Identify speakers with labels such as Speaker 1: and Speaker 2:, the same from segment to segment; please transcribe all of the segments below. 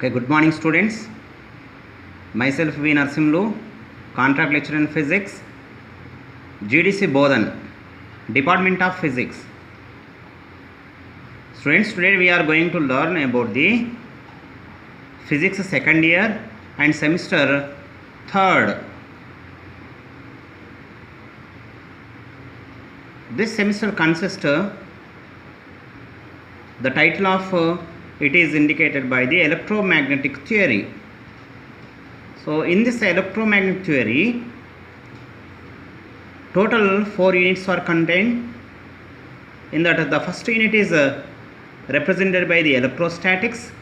Speaker 1: Okay, good morning students. Myself V. Narsimlu, contract lecturer in physics, GDC Bodhan, Department of Physics. Students, today we are going to learn about the physics second year and semester third. This semester consists the title of it is indicated by the electromagnetic theory. So in this electromagnetic theory, total 4 units are contained. In that, the first unit is represented by the electrostatics,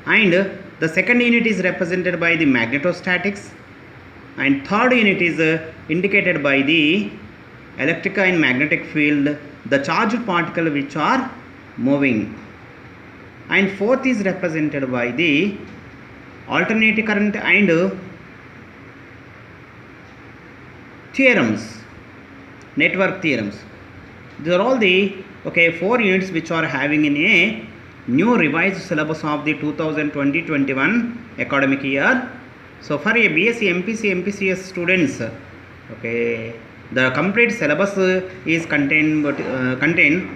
Speaker 1: and the second unit is represented by the magnetostatics, and third unit is indicated by the electric and magnetic field, the charged particle which are moving, and fourth is represented by the alternating current and theorems, network theorems. These are all the 4 units which are having in a new revised syllabus of the 2020-21 academic year. So for a BSc MPC MPCS students, the complete syllabus is contained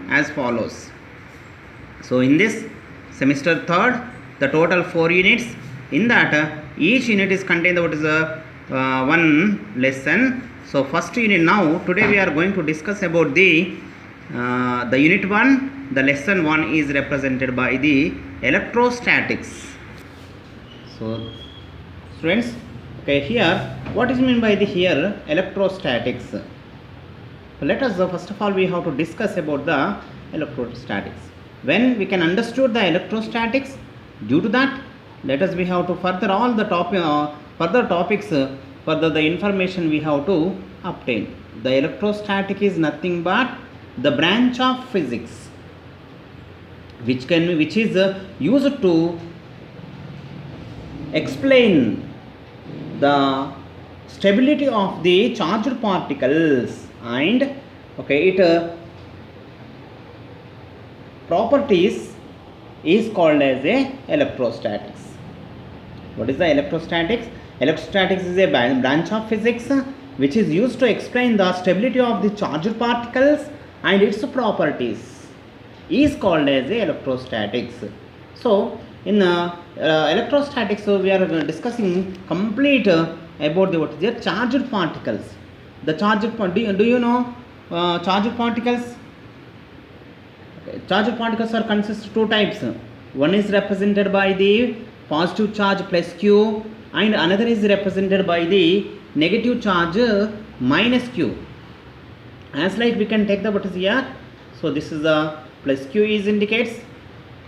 Speaker 1: as follows. So in this semester third, the total 4 units. In that, each unit is contained what is one lesson. So first unit, now today we are going to discuss about the unit 1. The lesson 1 is represented by the electrostatics. So students, here what is meant by the here electrostatics? So let us first of all we have to discuss about the electrostatics. When we can understood the electrostatics, due to that, let us we have to further all the further topics, further the information we have to obtain. The electrostatic is nothing but the branch of physics which is used to explain the stability of the charged particles and it properties is called as a electrostatics. What is the electrostatics? Electrostatics is a branch of physics which is used to explain the stability of the charged particles and its properties is called as a electrostatics. So in electrostatics, we are discussing complete about the what is the charged particles. The charged do you know charged particles? Charged particles are consist of 2 types. One is represented by the positive charge plus Q, and another is represented by the negative charge minus Q. As like we can take the what is here. So this is the plus Q is indicates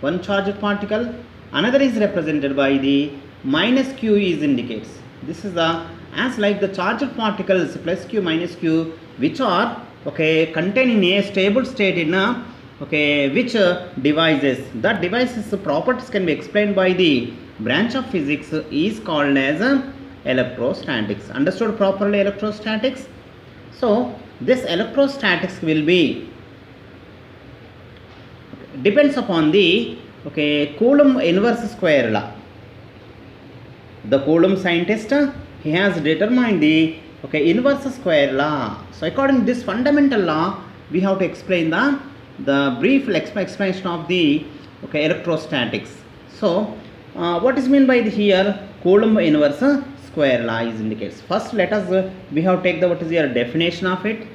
Speaker 1: one charged particle. Another is represented by the minus Q is indicates. This is the as like the charged particles plus Q minus Q which are contained in a stable state in a which devices. That devices properties can be explained by the branch of physics is called as electrostatics. Understood properly electrostatics? So this electrostatics will be depends upon the Coulomb inverse square law. The Coulomb scientist, he has determined the inverse square law. So according to this fundamental law, we have to explain the brief explanation of the electrostatics. So what is meant by the here Coulomb inverse square law is indicates. First let us we have take the what is your definition of it.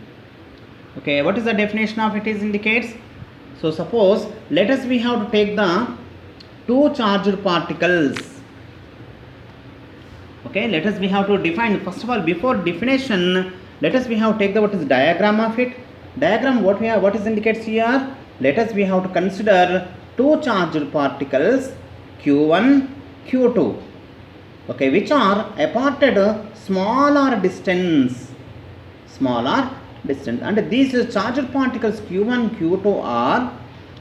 Speaker 1: What is the definition of it is indicates. So suppose let us we have to take the 2 charged particles. Let us we have to define first of all before definition. Let us we have to take the what is diagram of it. Diagram what is indicates here. Let us we have to consider 2 charged particles Q1, Q2, which are aparted smaller distance, and these charged particles Q1, Q2 are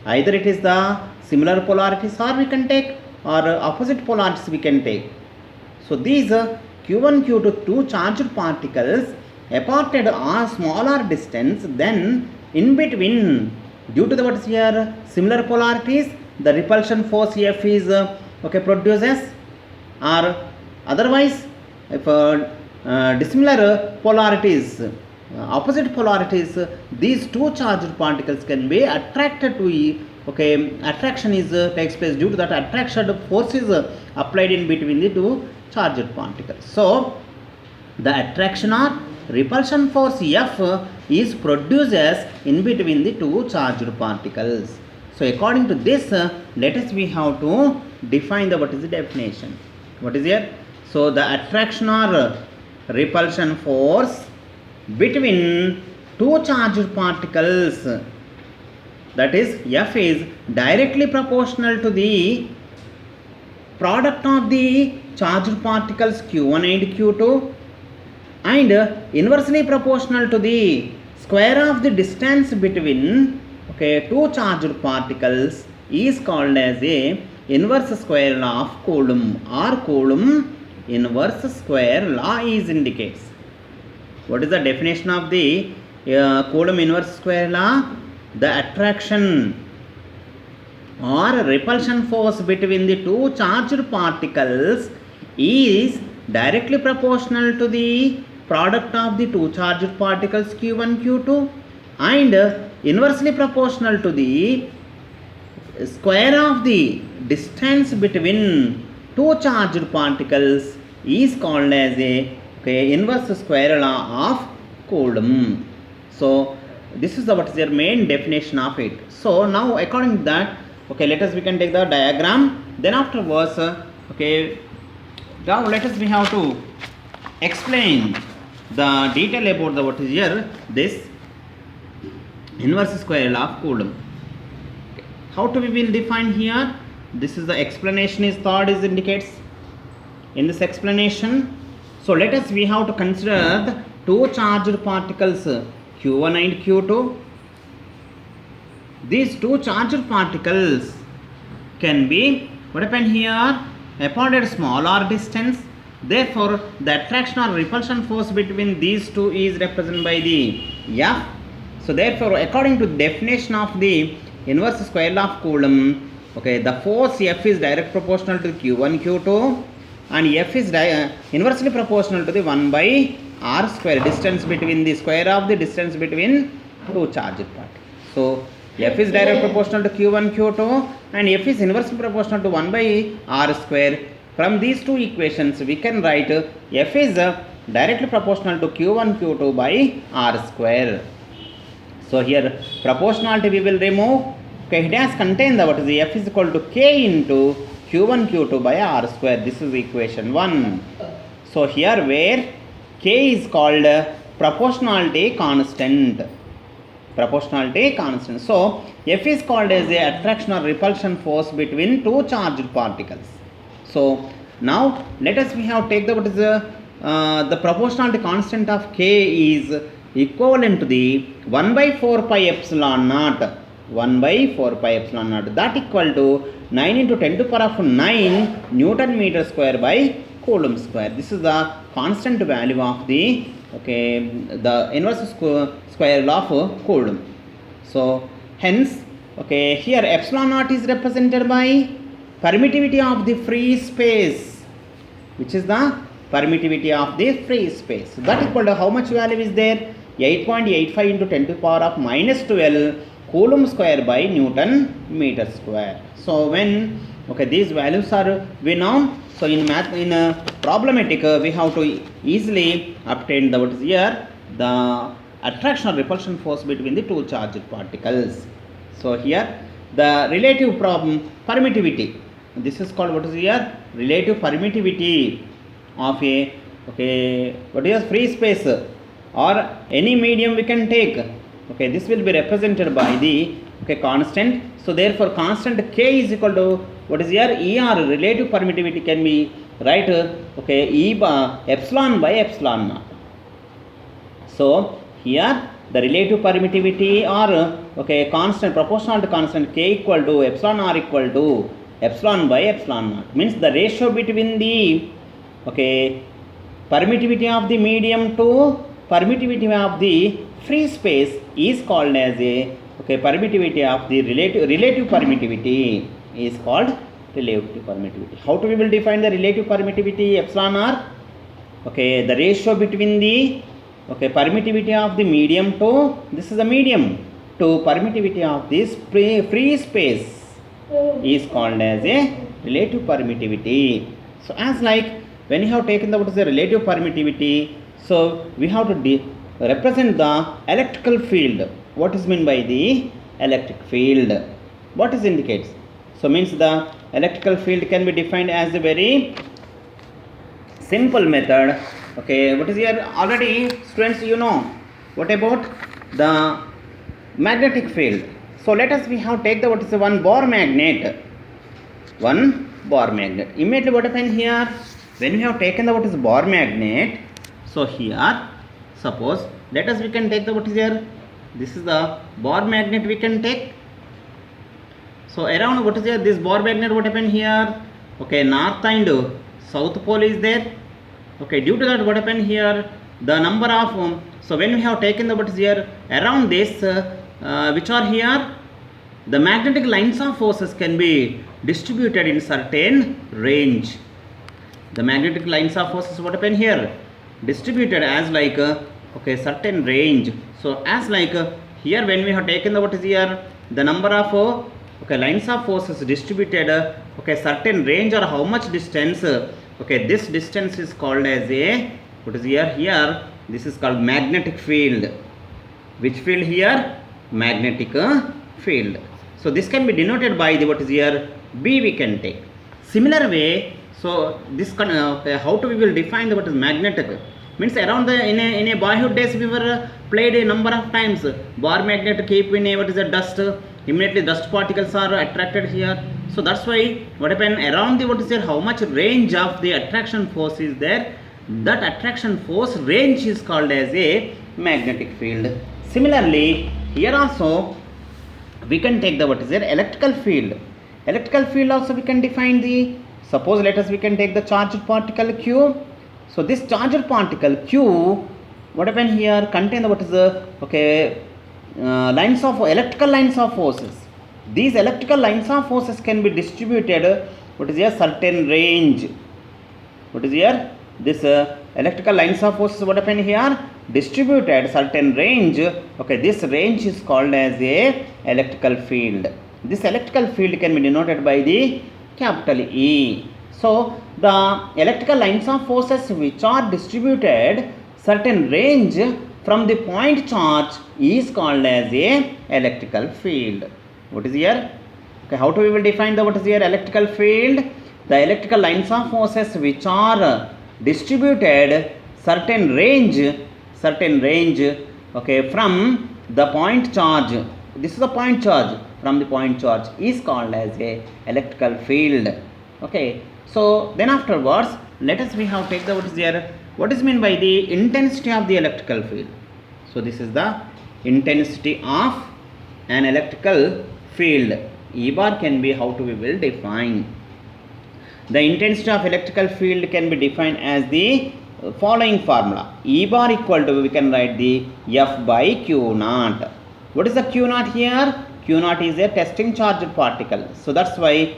Speaker 1: either it is the similar polarities or we can take or opposite polarities we can take. So these Q1, Q2 2 charged particles aparted a smaller distance, then in between due to the what is here similar polarities, the repulsion force F is produces, or otherwise if dissimilar polarities, opposite polarities, these two charged particles can be attracted to attraction is takes place. Due to that, attraction force is applied in between the two charged particles. So the attraction or repulsion force F is produces in between the two charged particles. So according to this, let us we have to define the what is the definition. What is here? So the attraction or repulsion force between two charged particles, that is F, is directly proportional to the product of the charged particles Q1 and Q2, and inversely proportional to the square of the distance between two charged particles is called as a inverse square law of Coulomb, or Coulomb inverse square law is indicates. What is the definition of the Coulomb inverse square law? The attraction or repulsion force between the two charged particles is directly proportional to the product of the two charged particles Q1 Q2, and inversely proportional to the square of the distance between two charged particles is called as a inverse square law of Coulomb. So this is the what is their main definition of it. So now according to that, let us we can take the diagram. Then afterwards, now let us we have to explain the detail about the what is here this inverse square law of Coulomb. How to we will define here? This is the explanation is third is indicates in this explanation. So let us we have to consider the two charged particles Q1 and Q2. These two charged particles can be what happened here apart at smaller distance. Therefore, the attraction or repulsion force between these two is represented by the F. So therefore, according to the definition of the inverse square law of Coulomb, the force F is direct proportional to Q1 Q2, and F is inversely proportional to the 1 by r square, distance between the square of the distance between two charged particles. So F is direct proportional to Q1 Q2, and F is inversely proportional to 1 by r square. From these two equations we can write F is directly proportional to Q1 Q2 by r square. So here proportionality we will remove. It has contained the what is the F is equal to K into Q1 Q2 by r square. This is equation 1. So here where K is called proportionality constant. Proportionality constant. So F is called as the attraction or repulsion force between two charged particles. So now let us we have take the what is the proportionality constant of K is equivalent to the 1 by 4 pi epsilon naught. 1 by 4 pi epsilon naught, that equal to 9 into 10 to the power of 9 Newton meter square by Coulomb square. This is the constant value of the the inverse square law of Coulomb. So hence here epsilon naught is represented by permittivity of the free space, which is the permittivity of the free space. That equal to how much value is there? 8.85 into 10 to the power of minus 12 Coulomb square by Newton meter square. So when these values are we know, so in math in problematic we have to easily obtain the what is here the attraction or repulsion force between the two charged particles. So here the relative permittivity, this is called what is here relative permittivity of a what is free space or any medium we can take. This will be represented by the constant. So therefore constant K is equal to what is here ER, relative permittivity can be right E by epsilon by epsilon naught. So here the relative permittivity or constant, proportional to constant K equal to epsilon r equal to epsilon by epsilon naught, means the ratio between the permittivity of the medium to permittivity of the free space is called as a okay, permittivity of the relative permittivity is called relative permittivity. How we will define the relative permittivity? Epsilon r, okay, the ratio between the, okay, permittivity of the medium to, this is the medium, to permittivity of this free space is called as a relative permittivity. So as like when you have taken the what is the relative permittivity, so we have to represent the electrical field. What is meant by the electric field? What is indicates? So means the electrical field can be defined as a very simple method. Okay, what is here? Already students, you know what about the magnetic field. So let us we have take the what is the one bar magnet. Immediately what happened here? When we have taken the what is bar magnet, so here suppose let us we can take the what is here, this is the bar magnet we can take. So around what is here, this bar magnet, what happened here? Okay, north and south pole is there. Okay, due to that what happened here, the number of so when we have taken the what is here around this which are here, the magnetic lines of forces can be distributed in certain range. The magnetic lines of forces what happened here, distributed as like okay, certain range. So as like here when we have taken the what is here, the number of okay, lines of forces distributed okay, certain range or how much distance, okay, this distance is called as a what is here this is called magnetic field. Which field here? Magnetic field. So this can be denoted by the what is here, B we can take. Similar way, so this can how we will define the what is magnetic means around the in a boyhood days we were played a number of times bar magnet keep in a what is a dust, immediately dust particles are attracted here. So that's why what happened around the what is there, how much range of the attraction force is there, that attraction force range is called as a magnetic field. Similarly here also we can take the what is there, electrical field. Electrical field also we can define the, suppose let us we can take the charged particle Q. So this charged particle Q, what happened here, contain the what is the okay lines of electrical lines of forces. These electrical lines of forces can be distributed what is here, certain range. What is here, this electrical lines of forces what happened here, distributed certain range. Okay, this range is called as a electrical field. This electrical field can be denoted by the capital E. So the electrical lines of forces which are distributed certain range from the point charge is called as a electrical field. What is here? Okay, how we will define the what is here, electrical field? The electrical lines of forces which are distributed certain range, okay, from the point charge. This is the point charge. From the point charge is called as a electrical field. Okay, so then afterwards let us we have take the what is here, what is meant by the intensity of the electrical field. So this is the intensity of an electrical field. E bar can be how we will define. The intensity of electrical field can be defined as the following formula. E bar equal to, we can write the F by Q naught. What is the Q naught here? Q naught is a testing charged particle. So that's why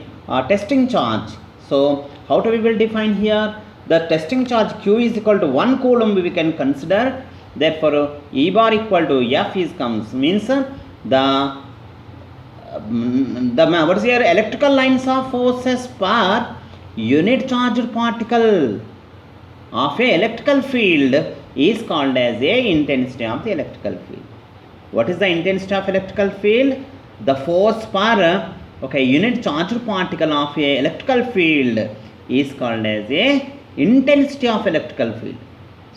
Speaker 1: testing charge. So how we will define here? The testing charge Q is equal to 1 coulomb we can consider. Therefore E bar equal to F is comes means the what is here, electrical lines of forces per unit charged particle of a electrical field is called as a intensity of the electrical field. What is the intensity of electrical field? The force per okay, unit charged particle of a electrical field is called as a intensity of electrical field.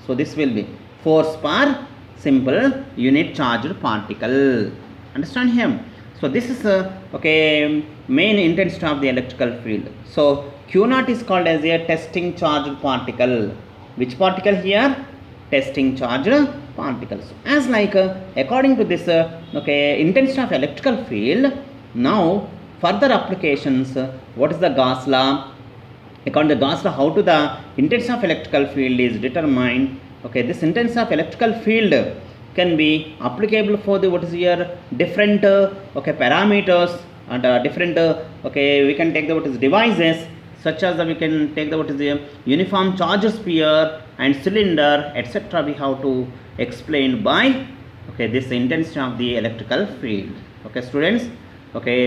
Speaker 1: So this will be force per simple unit charged particle. Understand him? So this is okay, main intensity of the electrical field. So Q naught is called as a testing charged particle. Which particle here? Testing charged particles. As like according to this okay, intensity of electrical field, now further applications, what is the Gauss law? According to Gauss law, how to the intensity of electrical field is determined. Okay, this intensity of electrical field can be applicable for the what is here different okay parameters and different okay we can take the what is devices such as we can take the what is the uniform charge sphere and cylinder etc. We have to explain by okay this intensity of the electrical field. Okay students, okay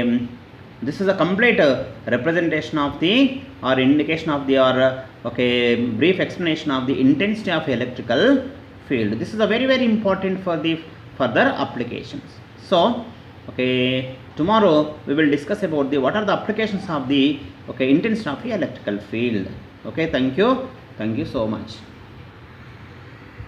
Speaker 1: this is a complete representation of the or indication of the or okay brief explanation of the intensity of electrical field. This is a very important for the further applications. So okay tomorrow we will discuss about the what are the applications of the okay intensity of the electrical field. Okay, thank you so much.